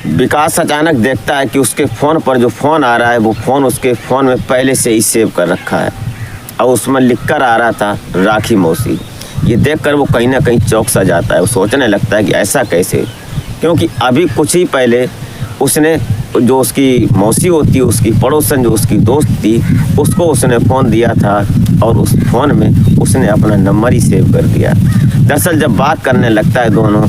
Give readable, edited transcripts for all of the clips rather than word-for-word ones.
विकास अचानक देखता है कि उसके फ़ोन पर जो फ़ोन आ रहा है वो फ़ोन उसके फ़ोन में पहले से ही सेव कर रखा है और उसमें लिखकर आ रहा था राखी मौसी। ये देखकर वो कहीं ना कहीं चौंक सा जाता है। वो सोचने लगता है कि ऐसा कैसे, क्योंकि अभी कुछ ही पहले उसने जो उसकी मौसी होती है, उसकी पड़ोसन जो उसकी दोस्त थी, उसको उसने फ़ोन दिया था और उस फ़ोन में उसने अपना नंबर ही सेव कर दिया। दरअसल जब बात करने लगता है दोनों,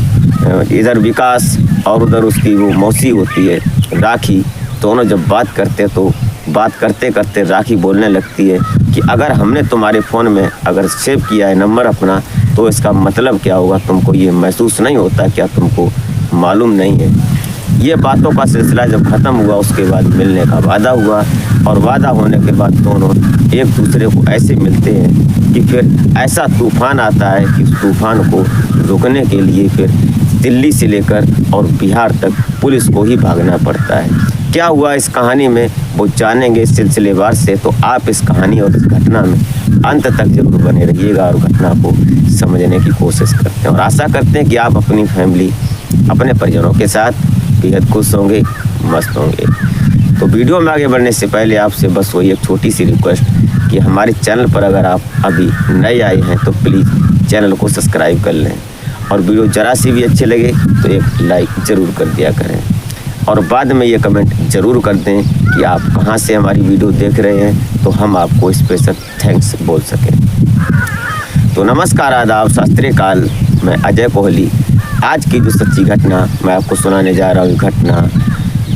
इधर विकास और उधर उसकी वो मौसी होती है राखी, दोनों जब बात करते तो बात करते करते राखी बोलने लगती है कि अगर हमने तुम्हारे फ़ोन में अगर सेव किया है नंबर अपना, तो इसका मतलब क्या होगा, तुमको ये महसूस नहीं होता क्या, तुमको मालूम नहीं है। ये बातों का सिलसिला जब ख़त्म हुआ उसके बाद मिलने का वादा हुआ और वादा होने के बाद दोनों एक दूसरे को ऐसे मिलते हैं कि फिर ऐसा तूफ़ान आता है कि उस तूफ़ान को रोकने के लिए फिर दिल्ली से लेकर और बिहार तक पुलिस को ही भागना पड़ता है। क्या हुआ इस कहानी में वो जानेंगे सिलसिलेवार से, तो आप इस कहानी और इस घटना में अंत तक जरूर बने रहिएगा और घटना को समझने की कोशिश करते हैं और आशा करते हैं कि आप अपनी फैमिली, अपने परिजनों के साथ बेहद खुश होंगे, मस्त होंगे। तो वीडियो में आगे बढ़ने से पहले आपसे बस वही एक छोटी सी रिक्वेस्ट कि हमारे चैनल पर अगर आप अभी नए आए हैं तो प्लीज़ चैनल को सब्सक्राइब कर लें और वीडियो ज़रा सी भी अच्छे लगे तो एक लाइक ज़रूर कर दिया करें और बाद में ये कमेंट ज़रूर कर दें कि आप कहाँ से हमारी वीडियो देख रहे हैं, तो हम आपको स्पेशल थैंक्स बोल सकें। तो नमस्कार, आदाब, सत श्री अकाल। मैं अजय कोहली। आज की जो सच्ची घटना मैं आपको सुनाने जा रहा हूँ, घटना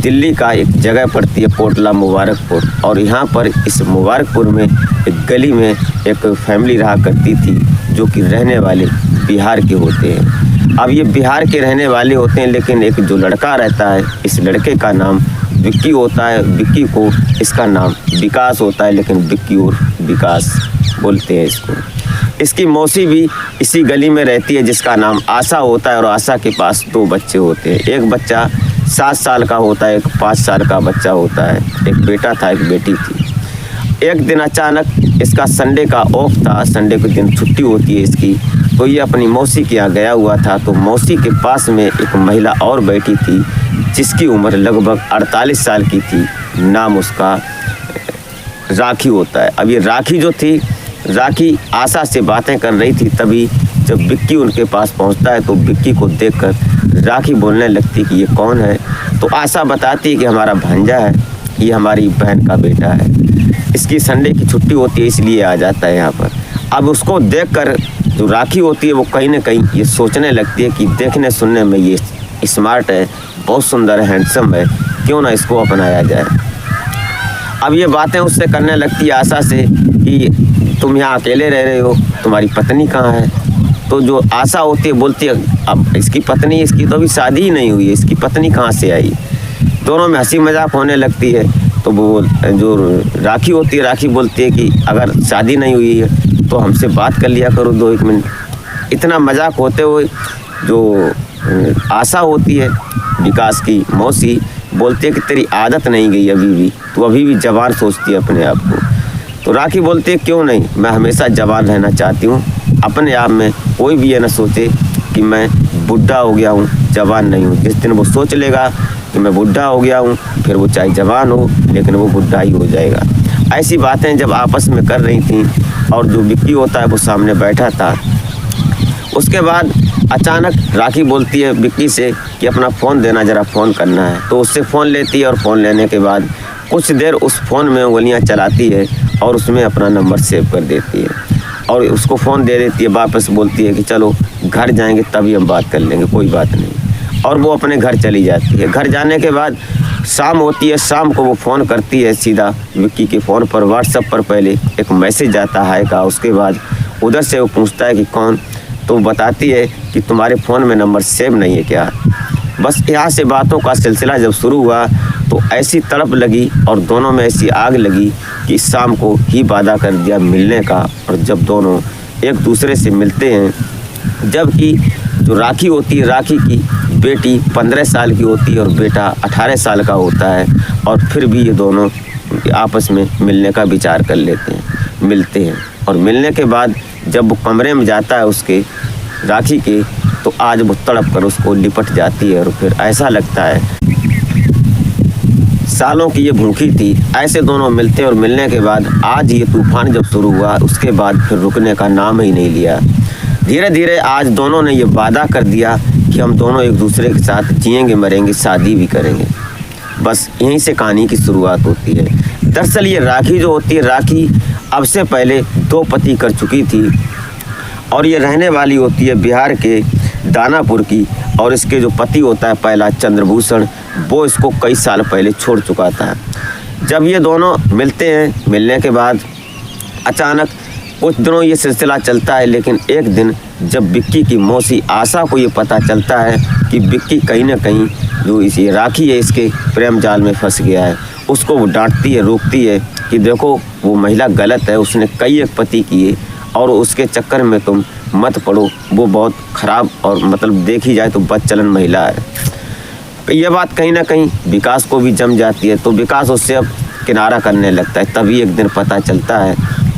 दिल्ली का एक जगह पड़ती है कोटला मुबारकपुर, और यहाँ पर इस मुबारकपुर में एक गली में एक फैमिली रहा करती थी जो कि रहने वाले बिहार के होते हैं। अब ये बिहार के रहने वाले होते हैं, लेकिन एक जो लड़का रहता है, इस लड़के का नाम विक्की होता है। विक्की को इसका नाम विकास होता है, लेकिन विक्की और विकास बोलते हैं इसको। इसकी मौसी भी इसी गली में रहती है जिसका नाम आशा होता है और आशा के पास 2 बच्चे होते हैं। एक बच्चा 7 साल का होता है, एक 5 साल का बच्चा होता है। एक बेटा था, एक बेटी थी। एक दिन अचानक इसका संडे का ऑफ था, संडे के दिन छुट्टी होती है इसकी, तो ये अपनी मौसी के यहाँ गया हुआ था। तो मौसी के पास में एक महिला और बैठी थी जिसकी उम्र लगभग 48 साल की थी। नाम उसका राखी होता है। अब ये राखी जो थी, राखी आशा से बातें कर रही थी। तभी जब विक्की उनके पास पहुंचता है तो विक्की को देखकर राखी बोलने लगती कि ये कौन है। तो आशा बताती है कि हमारा भांजा है, ये हमारी बहन का बेटा है, इसकी संडे की छुट्टी होती है इसलिए आ जाता है यहाँ पर। अब उसको देखकर जो राखी होती है वो कहीं ना कहीं ये सोचने लगती है कि देखने सुनने में ये स्मार्ट है, बहुत सुंदर है, हैंडसम है, क्यों ना इसको अपनाया जाए। अब ये बातें उससे करने लगती है आशा से कि तुम यहाँ अकेले रह रहे हो, तुम्हारी पत्नी कहाँ है। तो जो आशा होती है बोलती है अब इसकी पत्नी, इसकी तो अभी शादी ही नहीं हुई है, इसकी पत्नी कहाँ से आई। दोनों में हंसी मजाक होने लगती है। तो वो जो राखी होती है, राखी बोलती है कि अगर शादी नहीं हुई है तो हमसे बात कर लिया करो 2-1 मिनट। इतना मजाक होते हुए जो आशा होती है, विकास की मौसी, बोलती है कि तेरी आदत नहीं गई अभी भी, तू अभी भी जवान सोचती है अपने आप को। तो राखी बोलती है क्यों नहीं, मैं हमेशा जवान रहना चाहती हूँ अपने आप में। कोई भी ये ना सोचे कि मैं बुढ़ा हो गया हूँ, जवान नहीं हूँ। जिस दिन वो सोच लेगा कि मैं बुढ़ा हो गया हूँ, फिर वो चाहे जवान हो लेकिन वो बुढ़ा ही हो जाएगा। ऐसी बातें जब आपस में कर रही थी और जो विक्की होता है वो सामने बैठा था। उसके बाद अचानक राखी बोलती है विक्की से कि अपना फ़ोन देना, ज़रा फ़ोन करना है। तो उससे फ़ोन लेती है और फ़ोन लेने के बाद कुछ देर उस फ़ोन में उंगलियां चलाती है और उसमें अपना नंबर सेव कर देती है और उसको फ़ोन दे देती है। वापस बोलती है कि चलो घर जाएंगे तभी हम बात कर लेंगे, कोई बात नहीं। और वो अपने घर चली जाती है। घर जाने के बाद शाम होती है, शाम को वो फ़ोन करती है सीधा विक्की के फ़ोन पर। व्हाट्सएप पर पहले एक मैसेज आता है का, उसके बाद उधर से वो पूछता है कि कौन। तो बताती है कि तुम्हारे फ़ोन में नंबर सेव नहीं है क्या। बस यहाँ से बातों का सिलसिला जब शुरू हुआ तो ऐसी तड़प लगी और दोनों में ऐसी आग लगी कि शाम को ही वादा कर दिया मिलने का। और जब दोनों एक दूसरे से मिलते हैं, जबकि जो राखी होती है, राखी की बेटी 15 साल की होती है और बेटा 18 साल का होता है, और फिर भी ये दोनों आपस में मिलने का विचार कर लेते हैं, मिलते हैं। और मिलने के बाद जब वो कमरे में जाता है उसके राखी के, तो आज वो तड़प कर उसको लिपट जाती है और फिर ऐसा लगता है सालों की ये भूखी थी। ऐसे दोनों मिलते और मिलने के बाद आज ये तूफान जब शुरू हुआ उसके बाद फिर रुकने का नाम ही नहीं लिया। धीरे धीरे आज दोनों ने ये वादा कर दिया कि हम दोनों एक दूसरे के साथ जिएंगे मरेंगे, शादी भी करेंगे। बस यहीं से कहानी की शुरुआत होती है। दरअसल ये राखी जो होती है, राखी अब से पहले 2 पति कर चुकी थी और ये रहने वाली होती है बिहार के दानापुर की। और इसके जो पति होता है पहला चंद्रभूषण, वो इसको कई साल पहले छोड़ चुका था। जब ये दोनों मिलते हैं, मिलने के बाद अचानक कुछ दिनों ये सिलसिला चलता है, लेकिन एक दिन जब विक्की की मौसी आशा को ये पता चलता है कि विक्की कहीं ना कहीं जो ये राखी है इसके प्रेम जाल में फंस गया है, उसको वो डांटती है, रोकती है कि देखो वो महिला गलत है, उसने कई एक पति किए और उसके चक्कर में तुम मत पड़ो, वो बहुत ख़राब और मतलब देखी जाए तो बदचलन महिला है। ये बात कहीं ना कहीं विकास को भी जम जाती है, तो विकास उससे अब किनारा करने लगता है। तभी एक दिन पता चलता है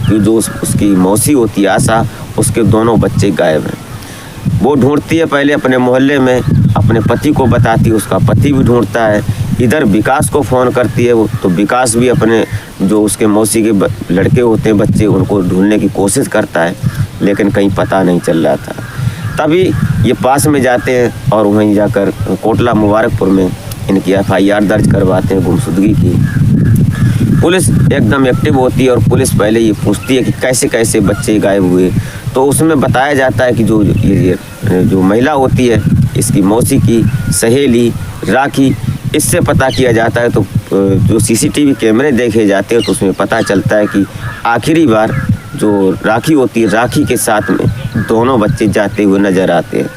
कि जो उसकी मौसी होती है आशा, उसके दोनों बच्चे गायब हैं। वो ढूंढती है पहले अपने मोहल्ले में, अपने पति को बताती है, उसका पति भी ढूंढता है। इधर विकास को फ़ोन करती है वो, तो विकास भी अपने जो उसके मौसी के लड़के होते हैं बच्चे, उनको ढूंढने की कोशिश करता है, लेकिन कहीं पता नहीं चल रहा था। तभी ये पास में जाते हैं और वहीं जाकर कोटला मुबारकपुर में इनकी FIR दर्ज करवाते हैं गुमशुदगी की। पुलिस एकदम एक्टिव होती है और पुलिस पहले ये पूछती है कि कैसे कैसे बच्चे गायब हुए। तो उसमें बताया जाता है कि जो महिला होती है इसकी मौसी की सहेली राखी, इससे पता किया जाता है। तो जो CCTV कैमरे देखे जाते हैं तो उसमें पता चलता है कि आखिरी बार जो राखी होती है, राखी के साथ में दोनों बच्चे जाते हुए नज़र आते हैं।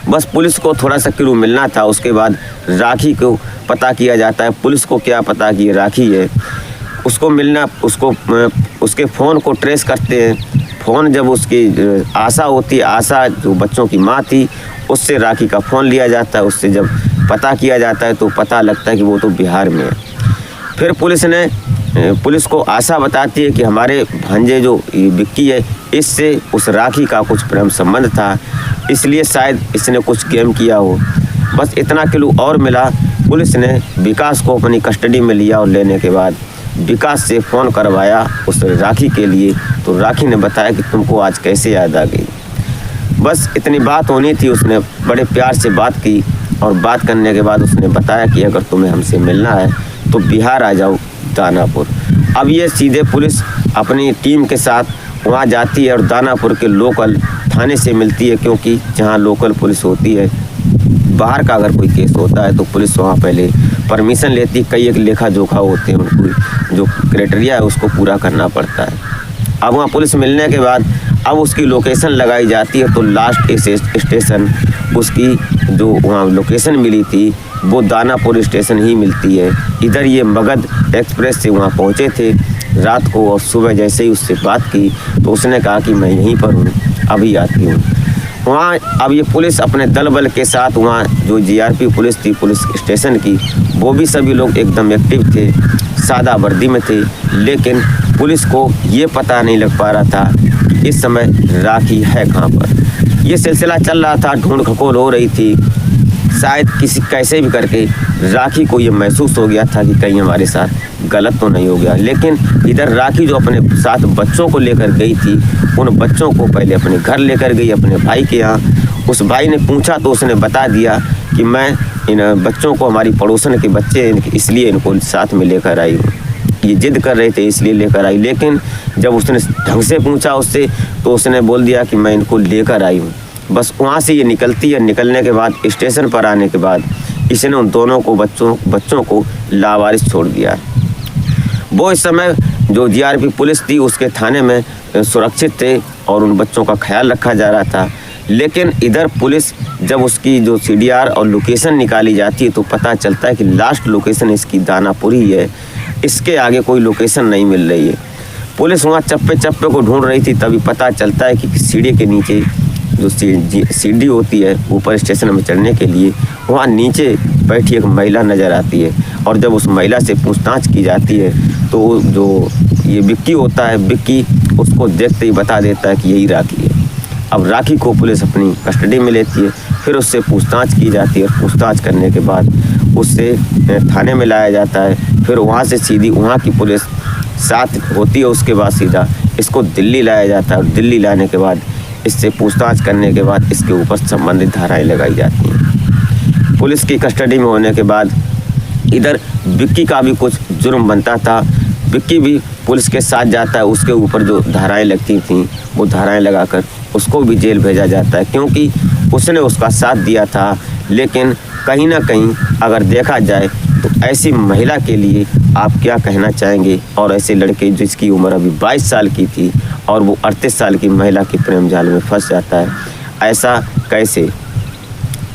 बस पुलिस को थोड़ा सा क्लू मिलना था, उसके बाद राखी को पता किया जाता है। पुलिस को क्या पता कि ये राखी है, उसको मिलना, उसके फ़ोन को ट्रेस करते हैं। फ़ोन जब उसकी आशा होती है, आशा जो बच्चों की माँ थी, उससे राखी का फ़ोन लिया जाता है। उससे जब पता किया जाता है तो पता लगता है कि वो तो बिहार में है। फिर पुलिस को आशा बताती है कि हमारे भांजे जो विक्की है, इससे उस राखी का कुछ प्रेम संबंध था, इसलिए शायद इसने कुछ गेम किया हो। बस इतना क्लू और मिला। पुलिस ने विकास को अपनी कस्टडी में लिया और लेने के बाद विकास से फ़ोन करवाया उस राखी के लिए। तो राखी ने बताया कि तुमको आज कैसे याद आ गई। बस इतनी बात होनी थी। उसने बड़े प्यार से बात की और बात करने के बाद उसने बताया कि अगर तुम्हें हमसे मिलना है तो बिहार आ जाओ, दानापुर। अब ये सीधे पुलिस अपनी टीम के साथ वहाँ जाती है और दानापुर के लोकल थाने से मिलती है, क्योंकि जहाँ लोकल पुलिस होती है, बाहर का अगर कोई केस होता है तो पुलिस वहाँ पहले परमिशन लेती है। कई एक लेखा जोखा होते हैं, उनको जो क्राइटेरिया है उसको पूरा करना पड़ता है। अब वहाँ पुलिस मिलने के बाद अब उसकी लोकेशन लगाई जाती है। तो लास्ट स्टेशन उसकी जो वहाँ लोकेशन मिली थी वो दानापुर स्टेशन ही मिलती है। इधर ये मगध एक्सप्रेस से वहाँ पहुँचे थे रात को, और सुबह जैसे ही उससे बात की तो उसने कहा कि मैं यहीं पर हूँ, अभी आती हूँ। वहाँ अब ये पुलिस अपने दल बल के साथ, वहाँ जो GRP पुलिस थी पुलिस स्टेशन की, वो भी सभी लोग एकदम एक्टिव थे, सादा वर्दी में थे। लेकिन पुलिस को ये पता नहीं लग पा रहा था इस समय राखी है कहाँ पर। ये सिलसिला चल रहा था, ढूंढ खकोल हो रही थी। शायद किसी कैसे भी करके राखी को ये महसूस हो गया था कि कहीं हमारे साथ गलत तो नहीं हो गया। लेकिन इधर राखी जो अपने साथ बच्चों को लेकर गई थी, उन बच्चों को पहले अपने घर लेकर गई, अपने भाई के यहाँ। उस भाई ने पूछा तो उसने बता दिया कि मैं इन बच्चों को, हमारी पड़ोसन के बच्चे इसलिए इनको साथ में लेकर आई हूँ, ये जिद कर रहे थे इसलिए लेकर आई। लेकिन जब उसने ढंग से पूछा उससे तो उसने बोल दिया कि मैं इनको लेकर आई हूँ। बस वहाँ से ये निकलती है। निकलने के बाद स्टेशन पर आने के बाद इसने उन दोनों को बच्चों को लावारिस छोड़ दिया। वो इस समय जो GRP पुलिस थी उसके थाने में सुरक्षित थे और उन बच्चों का ख्याल रखा जा रहा था। लेकिन इधर पुलिस जब उसकी जो CDR और लोकेशन निकाली जाती है तो पता चलता है कि लास्ट लोकेशन इसकी दानापुर ही है, इसके आगे कोई लोकेशन नहीं मिल रही है। पुलिस वहाँ चप्पे चप्पे को ढूंढ रही थी, तभी पता चलता है कि सीढ़ी के नीचे जो सीढ़ी होती है ऊपर स्टेशन में चढ़ने के लिए, वहाँ नीचे बैठी एक महिला नज़र आती है। और जब उस महिला से पूछताछ की जाती है तो जो ये विक्की होता है, विक्की उसको देखते ही बता देता है कि यही राखी है। अब राखी को पुलिस अपनी कस्टडी में लेती है, फिर उससे पूछताछ की जाती है। पूछताछ करने के बाद उससे थाने में लाया जाता है। फिर वहाँ से सीधी वहाँ की पुलिस साथ होती है। उसके बाद सीधा इसको दिल्ली लाया जाता है और दिल्ली लाने के बाद इससे पूछताछ करने के बाद इसके ऊपर संबंधित धाराएं लगाई जाती हैं। पुलिस की कस्टडी में होने के बाद इधर विक्की का भी कुछ जुर्म बनता था। विक्की भी पुलिस के साथ जाता है। उसके ऊपर जो धाराएं लगती थीं वो धाराएं लगाकर उसको भी जेल भेजा जाता है, क्योंकि उसने उसका साथ दिया था। लेकिन कहीं ना कहीं अगर देखा जाए तो ऐसी महिला के लिए आप क्या कहना चाहेंगे, और ऐसे लड़के जिसकी उम्र अभी 22 साल की थी और वो 38 साल की महिला के प्रेम जाल में फंस जाता है, ऐसा कैसे?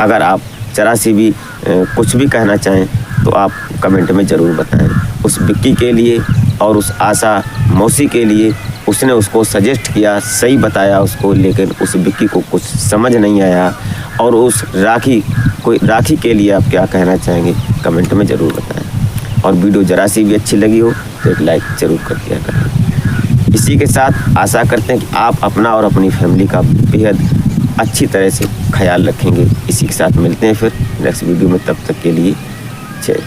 अगर आप जरा सी भी कुछ भी कहना चाहें तो आप कमेंट में ज़रूर बताएं। उस विक्की के लिए और उस आशा मौसी के लिए उसने उसको सजेस्ट किया, सही बताया उसको, लेकिन उस विक्की को कुछ समझ नहीं आया। और उस राखी के लिए आप क्या कहना चाहेंगे कमेंट में ज़रूर बताएं। और वीडियो ज़रा सी भी अच्छी लगी हो तो एक लाइक ज़रूर कर दिया करें। इसी के साथ आशा करते हैं कि आप अपना और अपनी फैमिली का बेहद अच्छी तरह से ख्याल रखेंगे। इसी के साथ मिलते हैं फिर नेक्स्ट वीडियो में, तब तक के लिए जय।